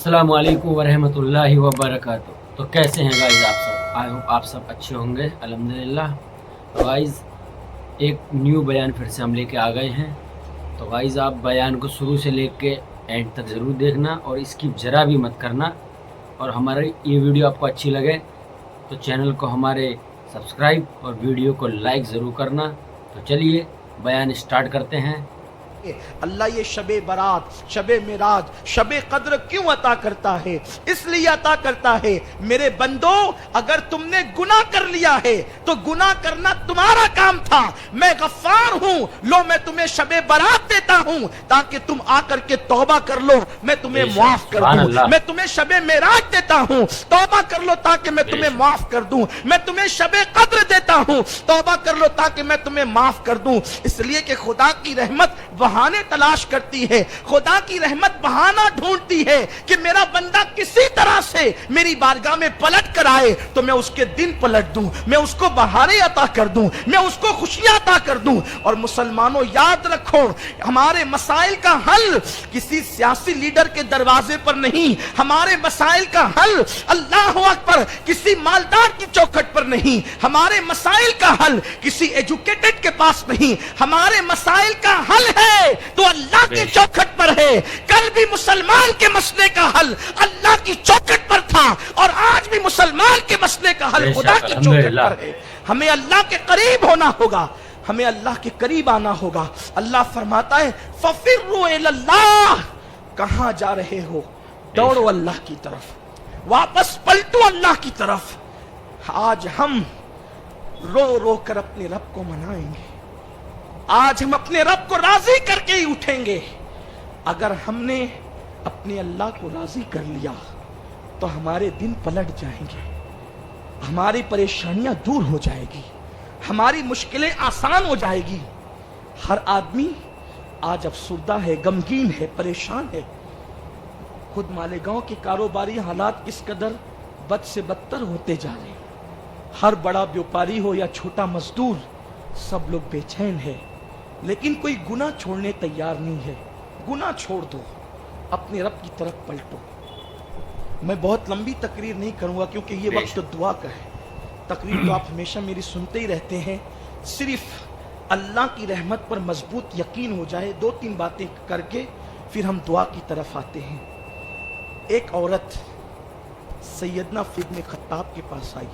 अस्सलामु अलैकुम वरहमतुल्लाहि वबरकातुह। तो कैसे हैं गाइज़ आप सब? आई होप आप सब अच्छे होंगे अल्हम्दुलिल्लाह। तो गाइज़ एक न्यू बयान फिर से हम लेके आ गए हैं। तो गाइज़ आप बयान को शुरू से लेके एंड तक ज़रूर देखना और इसकी ज़रा भी मत करना। और हमारी ये वीडियो आपको अच्छी लगे तो चैनल को हमारे सब्सक्राइब और वीडियो को लाइक ज़रूर करना। तो चलिए बयान स्टार्ट करते हैं। अल्लाह ये शबे बरात, शबे मिराज, शबे कद्र क्यों अता करता है? इसलिए अता करता है मेरे बंदो, अगर तुमने गुनाह कर लिया है तो गुनाह करना तुम्हारा काम था। मैं गफ्फार हूं, लो मैं तुम्हें शबे बरात देता हूं ताकि तुम आकर के तौबा कर लो, मैं तुम्हें माफ कर दूं। मैं तुम्हें शबे मिराज देता हूं, तौबा कर लो ताकि मैं तुम्हें माफ कर दूं। मैं तुम्हें शबे कद्र देता हूं, तौबा कर लो ताकि मैं तुम्हें माफ कर दूं। इसलिए कि खुदा की रहमत बहाने तलाश करती है, खुदा की रहमत बहाना ढूंढती है कि मेरा बंदा किसी तरह से मेरी बारगाह में पलट कर आए तो मैं उसके दिन पलट दूं, मैं उसको बहारे अता कर दूं, मैं उसको खुशियां अता कर दूं। और मुसलमानों याद रखो, हमारे मसाइल का हल किसी सियासी लीडर के दरवाजे पर नहीं, हमारे मसाइल का हल अल्लाह अकबर किसी मालदार की चौखट पर नहीं, हमारे मसाइल का हल किसी एजुकेटेड के पास नहीं, हमारे मसाइल का हल है तो अल्लाह की चौखट पर है। कल भी मुसलमान के मसले का हल अल्लाह की चौखट पर था और आज भी मुसलमान के मसले का हल खुदा की चौखट पर है। हमें अल्लाह के करीब होना होगा, हमें अल्लाह के करीब आना होगा। अल्लाह फरमाता है फफिर्रु इलल्लाह, कहां जा रहे हो? दौड़ो अल्लाह की तरफ, वापस पलटो अल्लाह की तरफ। आज हम रो रो कर अपने रब को मनाएंगे, आज हम अपने रब को राजी करके ही उठेंगे। अगर हमने अपने अल्लाह को राजी कर लिया तो हमारे दिन पलट जाएंगे, हमारी परेशानियां दूर हो जाएगी, हमारी मुश्किलें आसान हो जाएगी। हर आदमी आज अफसुर्दा है, गमगीन है, परेशान है। खुद मालेगांव के कारोबारी हालात किस कदर बद से बदतर होते जा रहे हैं। हर बड़ा व्यापारी हो या छोटा मजदूर, सब लोग बेचैन है, लेकिन कोई गुनाह छोड़ने तैयार नहीं है। गुनाह छोड़ दो, अपने रब की तरफ पलटो। मैं बहुत लंबी तकरीर नहीं करूंगा क्योंकि ये वक्त तो दुआ का है। तकरीर तो आप हमेशा मेरी सुनते ही रहते हैं। सिर्फ अल्लाह की रहमत पर मजबूत यकीन हो जाए, दो तीन बातें करके फिर हम दुआ की तरफ आते हैं। एक औरत सैयदना इब्न खत्ताब के पास आई।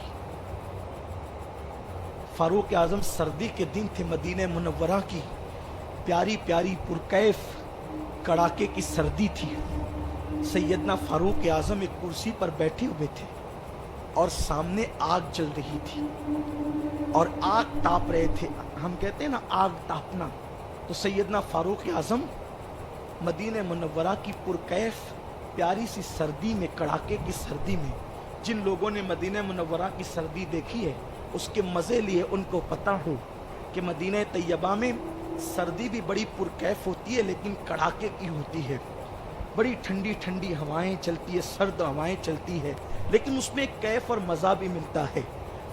फारूक आजम सर्दी के दिन थे, मदीने मुनव्वरा की प्यारी प्यारी पुरकैफ कड़ाके की सर्दी थी। सैयदना फारूक आजम एक कुर्सी पर बैठे हुए थे और सामने आग जल रही थी और आग ताप रहे थे। हम कहते हैं ना आग तापना, तो सैयदना फारूक आजम मदीने मुनव्वरा की पुरकैफ प्यारी सी सर्दी में, कड़ाके की सर्दी में, जिन लोगों ने मदीने मुनव्वरा की सर्दी देखी है उसके मजे लिए उनको पता हो कि मदीने तैयबा में सर्दी भी बड़ी पुरकैफ होती है लेकिन कड़ाके की होती है। बड़ी ठंडी ठंडी हवाएं चलती है, सर्द हवाएं चलती है, लेकिन उसमें एक कैफ और मज़ा भी मिलता है।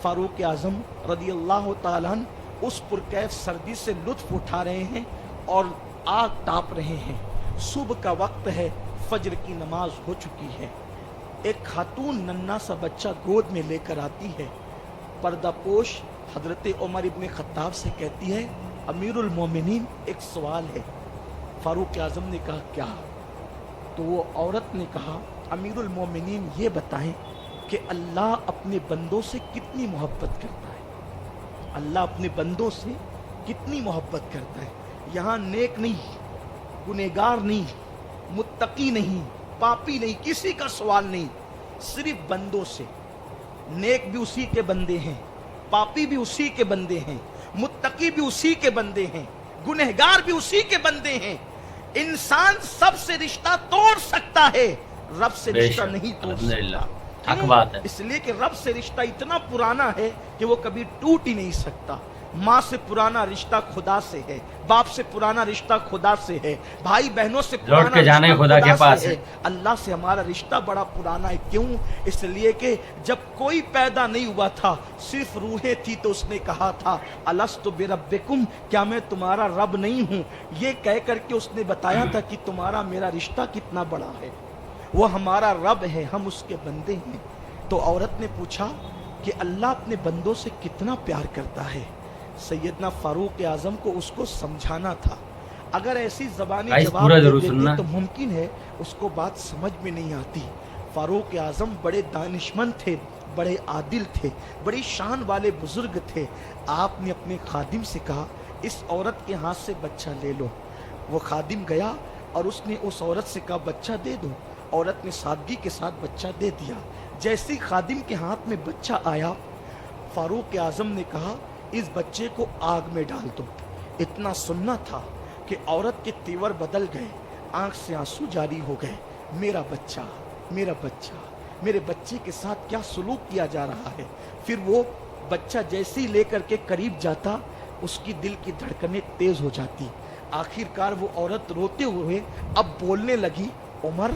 फारूक आजम रदियल्लाहु ताला अन्हु उस पुरकैफ सर्दी से लुत्फ उठा रहे हैं और आग ताप रहे हैं। सुबह का वक्त है, फजर की नमाज हो चुकी है। एक खातून नन्ना सा बच्चा गोद में लेकर आती है। पर्दापोश हजरत उमर इब्न खत्ताब से कहती है, अमीरुल मोमिनीन एक सवाल है। फारूक आजम ने कहा क्या? तो वो औरत ने कहा, अमीरुल मोमिनीन ये बताएं कि अल्लाह अपने बंदों से कितनी मोहब्बत करता है। अल्लाह अपने बंदों से कितनी मोहब्बत करता है। यहाँ नेक नहीं, गुनहगार नहीं, मुत्तकी नहीं, पापी नहीं, किसी का सवाल नहीं, सिर्फ बंदों से। नेक भी उसी के बंदे हैं, पापी भी उसी के बंदे हैं, मुत्तकी भी उसी के बंदे हैं, गुनहगार भी उसी के बंदे हैं। इंसान सबसे रिश्ता तोड़ सकता है, रब से रिश्ता नहीं तोड़ सकता। इसलिए कि रब से रिश्ता इतना पुराना है कि वो कभी टूट ही नहीं सकता। माँ से पुराना रिश्ता खुदा से है, बाप से पुराना रिश्ता खुदा से है, भाई बहनों से पुराना रिश्ता खुदा के पास है। अल्लाह से हमारा रिश्ता बड़ा पुराना है। क्यों? इसलिए कि जब कोई पैदा नहीं हुआ था, सिर्फ रूहें थी, तो उसने कहा था अलस्तु बिरब्बिकुम, क्या मैं तुम्हारा रब नहीं हूँ? ये कह करके उसने बताया था कि तुम्हारा मेरा रिश्ता कितना बड़ा है। وہ ہمارا رب ہے, ہم اس کے بندے ہیں. تو عورت نے پوچھا کہ اللہ اپنے بندوں سے کتنا پیار کرتا ہے. سیدنا فاروق اعظم کو اس کو سمجھانا تھا. اگر ایسی زبانی Guys, جواب پورا دے ضرور دیتے سننا. تو ممکن ہے اس کو بات سمجھ میں نہیں آتی. فاروق اعظم بڑے دانشمند تھے, بڑے عادل تھے, بڑی شان والے بزرگ تھے. آپ نے اپنے خادم سے کہا اس عورت کے ہاتھ سے بچہ لے لو. وہ خادم گیا اور اس نے اس عورت سے کہا بچہ دے دو. عورت نے سادگی کے ساتھ بچہ دے دیا. جیسی خادم کے ہاتھ میں بچہ آیا, فاروق اعظم نے کہا اس بچے کو آگ میں ڈال دو. اتنا سننا تھا کہ عورت کے تیور بدل گئے, آنکھ سے آنسو جاری ہو گئے. میرا بچہ, میرا بچہ, میرے بچے کے ساتھ کیا سلوک کیا جا رہا ہے. پھر وہ بچہ جیسے ہی لے کر کے قریب جاتا اس کی دل کی دھڑکنیں تیز ہو جاتی. آخر کار وہ عورت روتے ہوئے اب بولنے لگی, عمر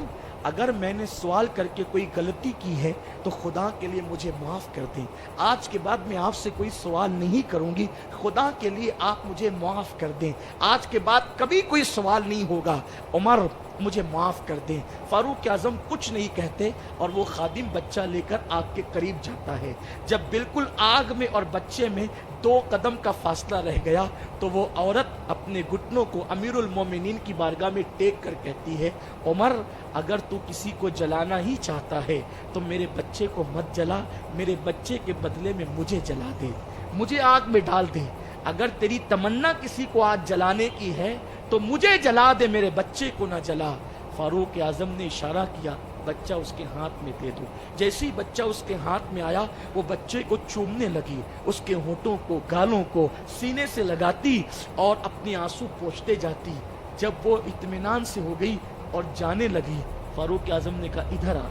اگر میں نے سوال کر کے کوئی غلطی کی ہے تو خدا کے لیے مجھے معاف کر دیں. آج کے بعد میں آپ سے کوئی سوال نہیں کروں گی, خدا کے لیے آپ مجھے معاف کر دیں. آج کے بعد کبھی کوئی سوال نہیں ہوگا, عمر مجھے معاف کر دیں. فاروق اعظم کچھ نہیں کہتے اور وہ خادم بچہ لے کر آگ کے قریب جاتا ہے. جب بالکل آگ میں اور بچے میں 2 قدم کا فاصلہ رہ گیا تو وہ عورت اپنے گھٹنوں کو امیر المومنین کی بارگاہ میں ٹیک کر کہتی ہے, عمر اگر تو کسی کو جلانا ہی چاہتا ہے تو میرے بچے کو مت جلا, میرے بچے کے بدلے میں مجھے جلا دے, مجھے آگ میں ڈال دے. اگر تیری تمنا کسی کو آج جلانے کی ہے تو مجھے جلا دے, میرے بچے کو نہ جلا. فاروق اعظم نے اشارہ کیا بچہ اس کے ہاتھ میں دے دو. جیسے ہی بچہ اس کے ہاتھ میں آیا وہ بچے کو چومنے لگی, اس کے ہونٹوں کو, گالوں کو سینے سے لگاتی اور اپنے آنسو پوچھتے جاتی. جب وہ اطمینان سے ہو گئی اور جانے لگی, فاروق اعظم نے کہا ادھر آ,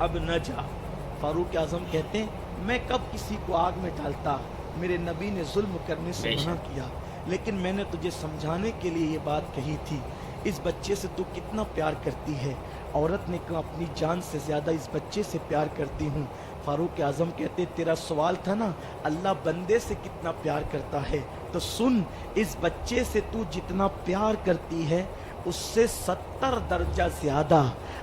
اب نہ جا. فاروق اعظم کہتے ہیں میں کب کسی کو آگ میں ڈالتا, میرے نبی نے ظلم کرنے سے منع کیا, لیکن میں نے تجھے سمجھانے کے لیے یہ بات کہی تھی. اس بچے سے تو کتنا پیار کرتی ہے. عورت نے کہا اپنی جان سے زیادہ اس بچے سے پیار کرتی ہوں. فاروق اعظم کہتے تیرا سوال تھا نا اللہ بندے سے کتنا پیار کرتا ہے, تو سن اس بچے سے تو جتنا پیار کرتی ہے اس سے 70 درجہ زیادہ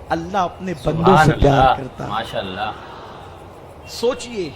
اللہ اپنے بندوں سے پیار کرتا ہے. ماشاءاللہ. سوچئے